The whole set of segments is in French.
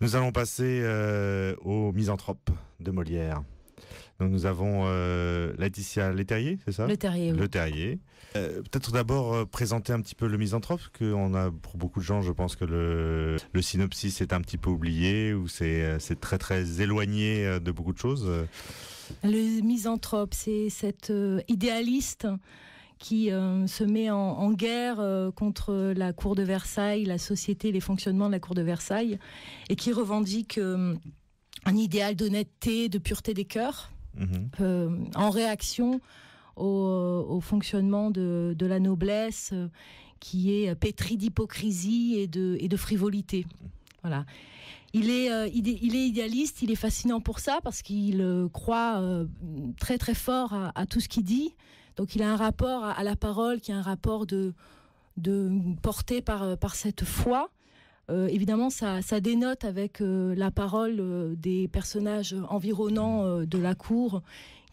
Nous allons passer aux Misanthropes de Molière. Donc nous avons Laetitia Leterrier, c'est ça ? Leterrier, oui. Leterrier. Peut-être d'abord présenter un petit peu le Misanthrope, parce qu'on a, pour beaucoup de gens, je pense que le synopsis est un petit peu oublié, ou c'est très très éloigné de beaucoup de choses. Le Misanthrope, c'est cet idéaliste qui se met en guerre contre la cour de Versailles, la société, les fonctionnements de la cour de Versailles, et qui revendique un idéal d'honnêteté, de pureté des cœurs, en réaction au fonctionnement de la noblesse qui est pétrie d'hypocrisie et de frivolité. Voilà. Il est idéaliste, il est fascinant pour ça parce qu'il croit très très fort à tout ce qu'il dit. Donc il a un rapport à la parole qui est un rapport de porté par cette foi. Évidemment, ça dénote avec la parole des personnages environnants de la cour,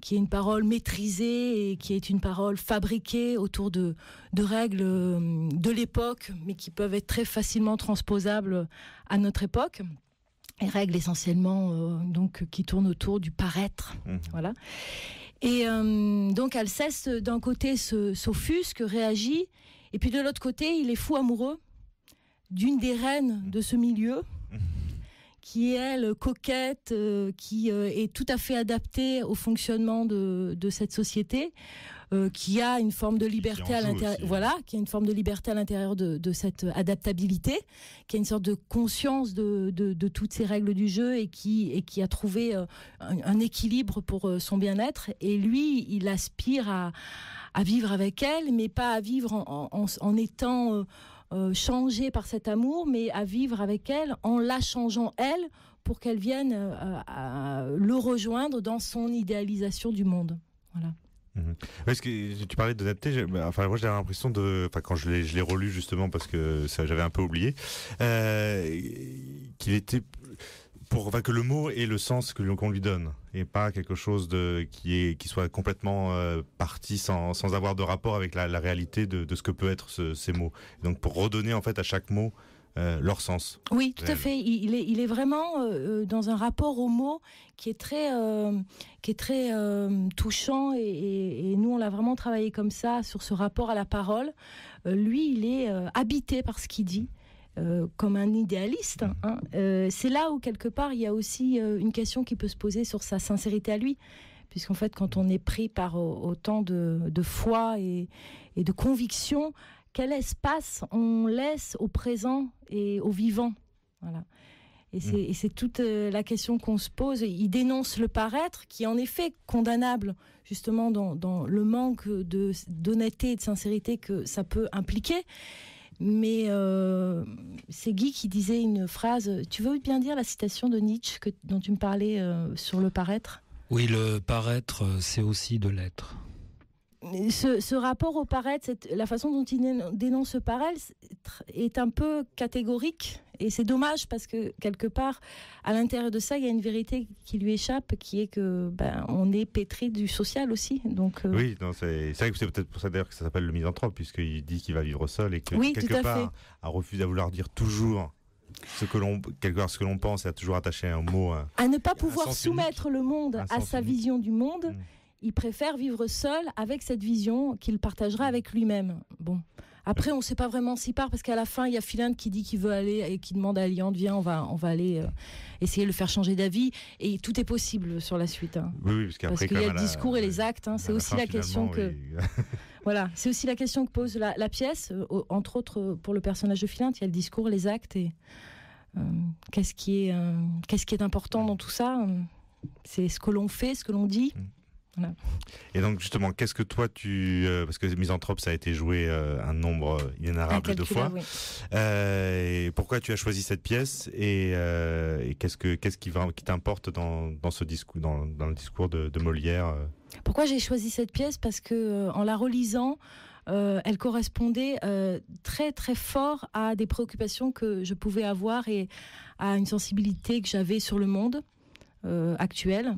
qui est une parole maîtrisée et qui est une parole fabriquée autour de règles de l'époque, mais qui peuvent être très facilement transposables à notre époque. Et règles essentiellement donc qui tournent autour du paraître, voilà. Et donc Alceste d'un côté s'offusque, réagit, et puis de l'autre côté il est fou amoureux d'une des reines de ce milieu, qui est elle coquette, qui est tout à fait adaptée au fonctionnement de cette société, qui a une forme de liberté à l'intérieur, voilà, qui a une forme de liberté à l'intérieur de cette adaptabilité, qui a une sorte de conscience de toutes ces règles du jeu et qui a trouvé un équilibre pour son bien-être. Et lui, il aspire à vivre avec elle, mais pas à vivre en étant changé par cet amour, mais à vivre avec elle en la changeant elle pour qu'elle vienne le rejoindre dans son idéalisation du monde. Voilà. Parce que tu parlais d'honnêteté, enfin moi j'avais l'impression quand je l'ai relu justement parce que ça j'avais un peu oublié, qu'il était que le mot ait le sens qu'on lui donne et pas quelque chose qui soit complètement parti sans avoir de rapport avec la réalité de ce que peut être ces mots. Donc pour redonner en fait à chaque mot leur sens. Oui, tout à fait. Il est vraiment dans un rapport au mot qui est très touchant et nous on l'a vraiment travaillé comme ça sur ce rapport à la parole. Lui, il est habité par ce qu'il dit. Comme un idéaliste, hein. C'est là où quelque part il y a aussi une question qui peut se poser sur sa sincérité à lui, puisqu'en fait quand on est pris par autant de foi et de conviction, quel espace on laisse au présent et au vivant, voilà. Et c'est toute la question qu'on se pose. Il dénonce le paraître, qui est en effet condamnable, justement dans le manque d'honnêteté et de sincérité que ça peut impliquer. Mais c'est Guy qui disait une phrase. Tu veux bien dire la citation de Nietzsche dont tu me parlais sur le paraître ? Oui, le paraître, c'est aussi de l'être. Ce rapport au paraître, la façon dont il dénonce ce paraître est un peu catégorique. Et c'est dommage parce que quelque part, à l'intérieur de ça, il y a une vérité qui lui échappe, qui est que on est pétri du social aussi. Donc oui, non, c'est vrai que c'est peut-être pour ça d'ailleurs que ça s'appelle le misanthrope, puisqu'il dit qu'il va vivre seul et que quelque part, a refusé à vouloir dire toujours ce que l'on pense et à toujours attacher un mot. À ne pas pouvoir soumettre le monde à sa vision du monde. Il préfère vivre seul avec cette vision qu'il partagera avec lui-même. Bon. Après, on ne sait pas vraiment s'il part, parce qu'à la fin, il y a Philinte qui dit qu'il veut aller et qui demande à Eliande, viens, on va aller essayer de le faire changer d'avis. Et tout est possible sur la suite. Hein. Oui, parce qu'il y a le discours et les actes. Hein. C'est aussi la question que... Voilà, c'est aussi la question que pose la pièce. Entre autres, pour le personnage de Philinte, il y a le discours, les actes. Et qu'est-ce qui est important dans tout ça ? C'est ce que l'on fait, ce que l'on dit. Voilà. Et donc justement, qu'est-ce que toi parce que Misanthrope ça a été joué un nombre inénarrable de fois. Oui. Et pourquoi tu as choisi cette pièce et qu'est-ce qui t'importe dans ce discours, dans le discours de Molière Pourquoi j'ai choisi cette pièce ? Parce que en la relisant, elle correspondait très très fort à des préoccupations que je pouvais avoir et à une sensibilité que j'avais sur le monde actuel.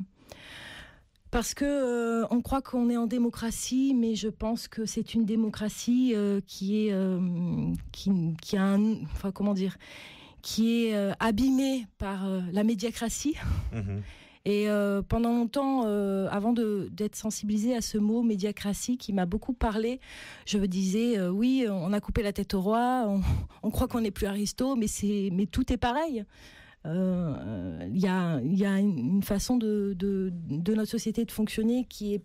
Parce que on croit qu'on est en démocratie, mais je pense que c'est une démocratie qui a qui est abîmé par la médiacratie. Et pendant longtemps, avant d'être sensibilisée à ce mot médiacratie qui m'a beaucoup parlé, je me disais oui, on a coupé la tête au roi, on croit qu'on n'est plus Aristo, mais tout est pareil. Il y a une façon de notre société de fonctionner qui est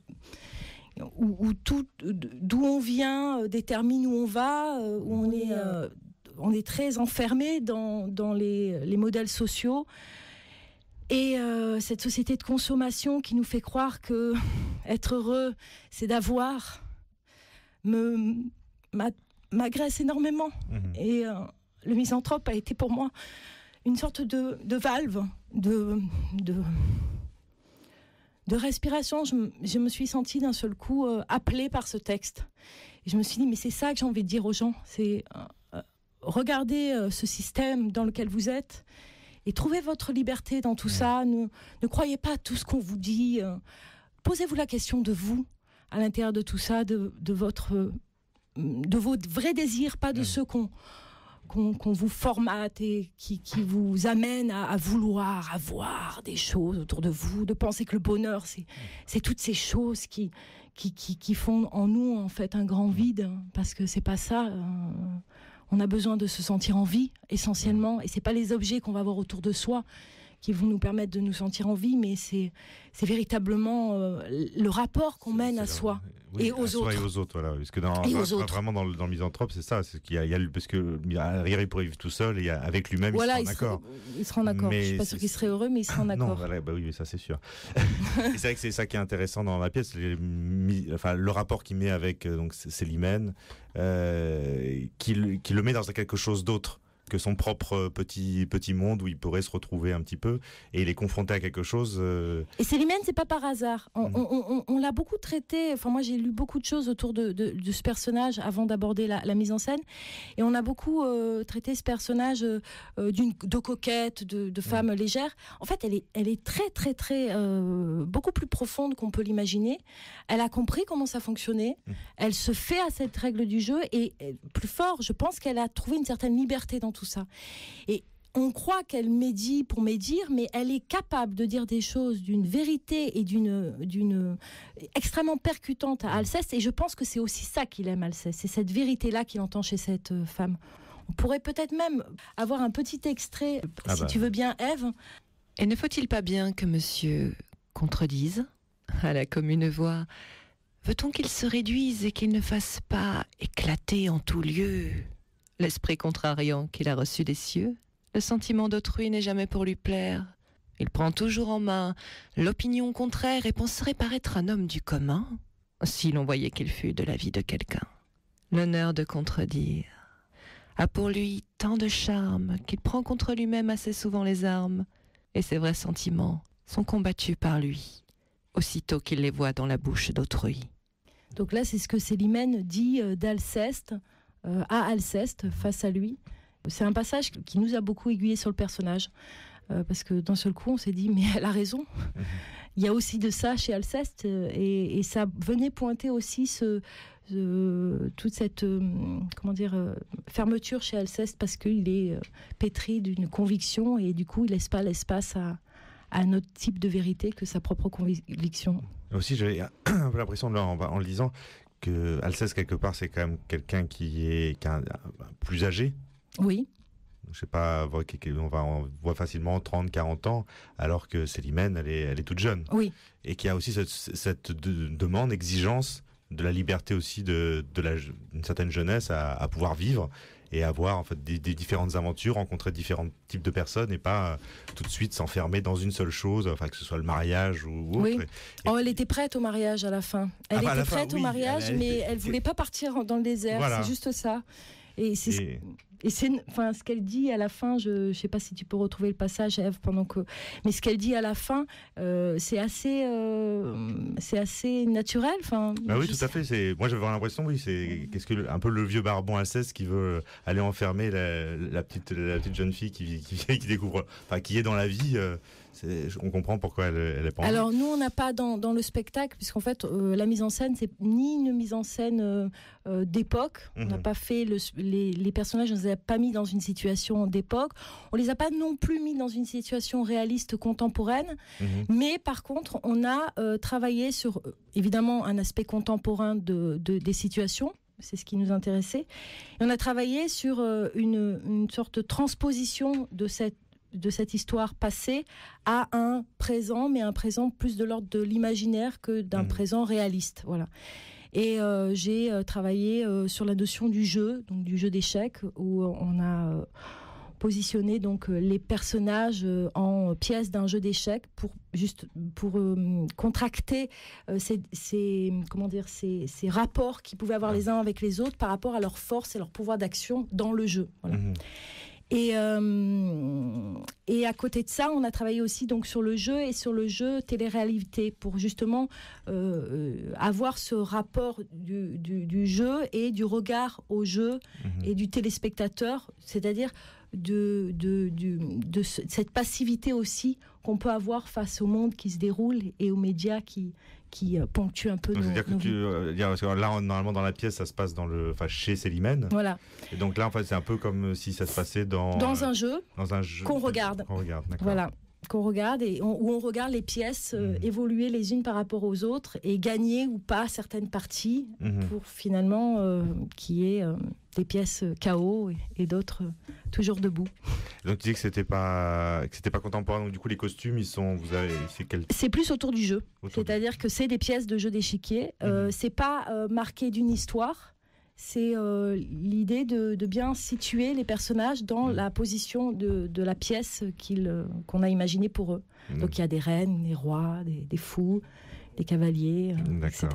où tout, d'où on vient détermine où on va, où on est très enfermé dans les modèles sociaux. Et cette société de consommation qui nous fait croire que être heureux, c'est d'avoir, m'agresse énormément. Et le misanthrope a été pour moi une sorte de valve, de respiration. Je me suis sentie d'un seul coup appelée par ce texte. Et je me suis dit, mais c'est ça que j'ai envie de dire aux gens. C'est regardez ce système dans lequel vous êtes et trouvez votre liberté dans tout ça. Ne croyez pas à tout ce qu'on vous dit. Posez-vous la question de vous, à l'intérieur de tout ça, de vos vrais désirs, pas de ceux qu'on vous formate et qui vous amène à vouloir avoir des choses autour de vous, de penser que le bonheur, c'est toutes ces choses qui font en nous, en fait, un grand vide, parce que c'est pas ça. On a besoin de se sentir en vie, essentiellement, et c'est pas les objets qu'on va avoir autour de soi qui vont nous permettre de nous sentir en vie, mais c'est véritablement le rapport qu'on mène à soi. Oui, et aux autres. Et aux autres, voilà. Parce que vraiment dans le misanthrope, c'est ça. C'est qu'il y a parce que derrière, il pourrait vivre tout seul et avec lui-même, voilà, il sera en accord. Il sera en accord. Je ne suis pas sûre qu'il serait heureux, mais il sera en accord. Non, voilà, oui, mais ça c'est sûr. Et c'est vrai que c'est ça qui est intéressant dans la pièce, le rapport qu'il met avec Célimène, qui le met dans quelque chose d'autre que son propre petit monde où il pourrait se retrouver un petit peu, et il est confronté à quelque chose. Et Célimène, c'est pas par hasard. On l'a beaucoup traité. Enfin, moi, j'ai lu beaucoup de choses autour de ce personnage avant d'aborder la mise en scène, et on a beaucoup traité ce personnage de coquette, de femme légère. En fait, elle est très, très, très beaucoup plus profonde qu'on peut l'imaginer. Elle a compris comment ça fonctionnait. Elle se fait à cette règle du jeu, et plus fort, je pense qu'elle a trouvé une certaine liberté dans tout ça. Et on croit qu'elle médit pour médire, mais elle est capable de dire des choses d'une vérité et d'une extrêmement percutante à Alceste, et je pense que c'est aussi ça qu'il aime, Alceste. C'est cette vérité-là qu'il entend chez cette femme. On pourrait peut-être même avoir un petit extrait, si tu veux bien, Ève. Et ne faut-il pas bien que monsieur contredise à la commune voix? Veut-on qu'il se réduise et qu'il ne fasse pas éclater en tout lieu l'esprit contrariant qu'il a reçu des cieux? Le sentiment d'autrui n'est jamais pour lui plaire. Il prend toujours en main l'opinion contraire et penserait paraître un homme du commun, si l'on voyait qu'il fût de l'avis de quelqu'un. L'honneur de contredire a pour lui tant de charme qu'il prend contre lui-même assez souvent les armes, et ses vrais sentiments sont combattus par lui, aussitôt qu'il les voit dans la bouche d'autrui. Donc là, c'est ce que Célimène dit d'Alceste, à Alceste, face à lui. C'est un passage qui nous a beaucoup aiguillé sur le personnage, parce que d'un seul coup on s'est dit mais elle a raison. Il y a aussi de ça chez Alceste, et ça venait pointer aussi toute cette fermeture chez Alceste, parce qu'il est pétri d'une conviction, et du coup il laisse pas l'espace à un autre type de vérité que sa propre conviction. Aussi, j'avais un peu l'impression en le lisant que Alceste, quelque part, c'est quand même quelqu'un qui est plus âgé. Oui. Je sais pas, on voit facilement 30, 40 ans, alors que Célimène, elle est toute jeune. Oui. Et qu'il y a aussi cette demande, exigence de la liberté aussi d'une certaine jeunesse à pouvoir vivre et avoir en fait des différentes aventures, rencontrer différents types de personnes, et pas tout de suite s'enfermer dans une seule chose, enfin que ce soit le mariage ou autre. Oui. Elle était prête au mariage à la fin. Elle était prête au mariage, mais elle voulait pas partir dans le désert. Voilà. C'est juste ça. Et c'est ce qu'elle dit à la fin, je sais pas si tu peux retrouver le passage, Ève, mais ce qu'elle dit à la fin, c'est assez naturel. Oui, tout à fait. Moi, j'avais l'impression, un peu le vieux barbon Alceste qui veut aller enfermer la petite jeune fille qui découvre, qui est dans la vie. On comprend pourquoi elle est pas. Alors nous, on n'a pas dans le spectacle, puisqu'en fait la mise en scène, c'est ni une mise en scène d'époque. On n'a pas fait les personnages dans a pas mis dans une situation d'époque. On les a pas non plus mis dans une situation réaliste contemporaine. Mais par contre, on a travaillé sur, évidemment, un aspect contemporain des situations. C'est ce qui nous intéressait. Et on a travaillé sur une sorte de transposition de cette histoire passée à un présent, mais un présent plus de l'ordre de l'imaginaire que d'un présent réaliste. Voilà. Et j'ai travaillé sur la notion du jeu, donc du jeu d'échecs, où on a positionné donc les personnages en pièces d'un jeu d'échecs pour contracter ces rapports qu'ils pouvaient avoir les uns avec les autres par rapport à leur force et leur pouvoir d'action dans le jeu. Voilà. Et à côté de ça, on a travaillé aussi donc sur le jeu et sur le jeu télé-réalité pour justement avoir ce rapport du jeu et du regard au jeu et du téléspectateur, c'est-à-dire de cette passivité aussi qu'on peut avoir face au monde qui se déroule et aux médias qui ponctuent un peu nos vies. Parce que là, normalement, dans la pièce, ça se passe chez Célimène. Voilà. Et donc là, en fait, c'est un peu comme si ça se passait dans un jeu qu'on regarde. Voilà. Qu'on regarde et où on regarde les pièces évoluer les unes par rapport aux autres et gagner ou pas certaines parties pour finalement qu'il y ait des pièces KO et d'autres toujours debout. Donc tu dis que c'était pas contemporain, donc du coup les costumes c'est plus autour du jeu, c'est-à-dire que c'est des pièces de jeu d'échiquier, c'est pas marqué d'une histoire. C'est l'idée de bien situer les personnages dans la position de la pièce qu'on a imaginée pour eux. Donc il y a des reines, des rois, des fous, des cavaliers, etc.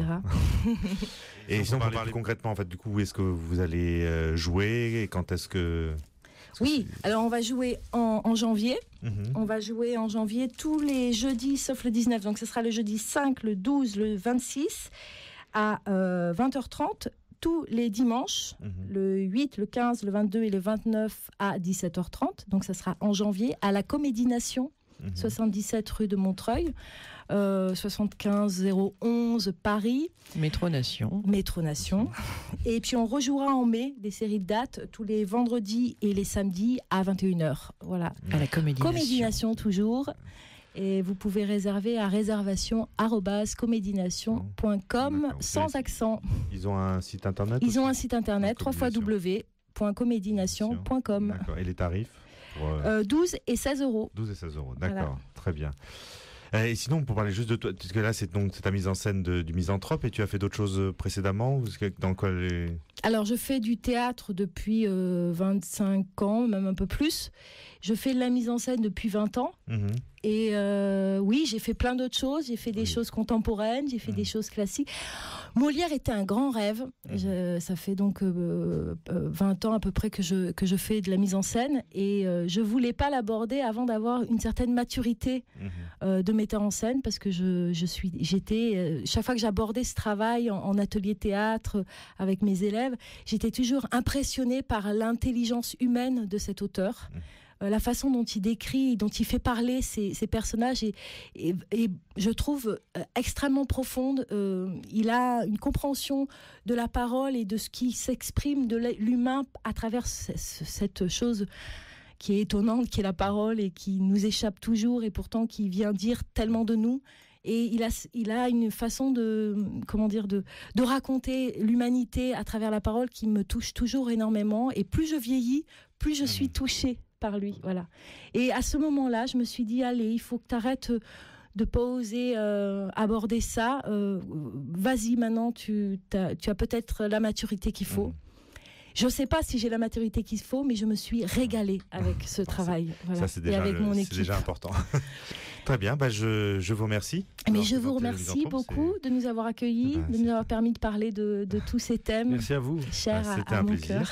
Et sinon, pour parler concrètement, en fait, du coup, où est-ce que vous allez jouer et quand est-ce que... Oui, alors on va jouer en janvier. On va jouer en janvier tous les jeudis, sauf le 19. Donc ce sera le jeudi 5, le 12, le 26 à 20h30. Tous les dimanches, le 8, le 15, le 22 et le 29 à 17h30. Donc ça sera en janvier à la Comédie Nation, 77 rue de Montreuil, 75 011 Paris. Métro Nation. Et puis on rejouera en mai des séries de dates tous les vendredis et les samedis à 21h. Voilà. À la Comédie Nation toujours. Et vous pouvez réserver à réservation@comédienation.com sans accent. Ils ont un site internet www.comédienation.com. D'accord. Et les tarifs 12 et 16 euros. 12 et 16 euros, d'accord. Voilà. Très bien. Et sinon, pour parler juste de toi, parce que là, c'est ta mise en scène du Misanthrope, et tu as fait d'autres choses précédemment dans quoi Alors, je fais du théâtre depuis 25 ans, même un peu plus. Je fais de la mise en scène depuis 20 ans. Et oui, j'ai fait plein d'autres choses. J'ai fait des choses contemporaines, j'ai fait des choses classiques. Molière était un grand rêve. Ça fait donc 20 ans à peu près que je fais de la mise en scène. Et je ne voulais pas l'aborder avant d'avoir une certaine maturité de metteur en scène, parce que j'étais chaque fois que j'abordais ce travail en atelier théâtre avec mes élèves, j'étais toujours impressionnée par l'intelligence humaine de cet auteur. La façon dont il décrit, dont il fait parler ces personnages et je trouve extrêmement profonde. Il a une compréhension de la parole et de ce qui s'exprime de l'humain à travers cette chose qui est étonnante, qui est la parole et qui nous échappe toujours et pourtant qui vient dire tellement de nous. Et il a une façon de raconter l'humanité à travers la parole qui me touche toujours énormément. Et plus je vieillis, plus je suis touchée par lui. Voilà. Et à ce moment-là, je me suis dit, allez, il faut que tu arrêtes de pas oser aborder ça. Vas-y, maintenant, tu as peut-être la maturité qu'il faut. Je ne sais pas si j'ai la maturité qu'il faut, mais je me suis régalée avec ce travail. Voilà. Ça, c'est déjà, et avec mon équipe. C'est déjà important. Très bien, je vous remercie. Mais je vous remercie beaucoup de nous avoir accueillis, de nous avoir permis de parler de tous ces thèmes. Merci à vous. Chers à mon cœur.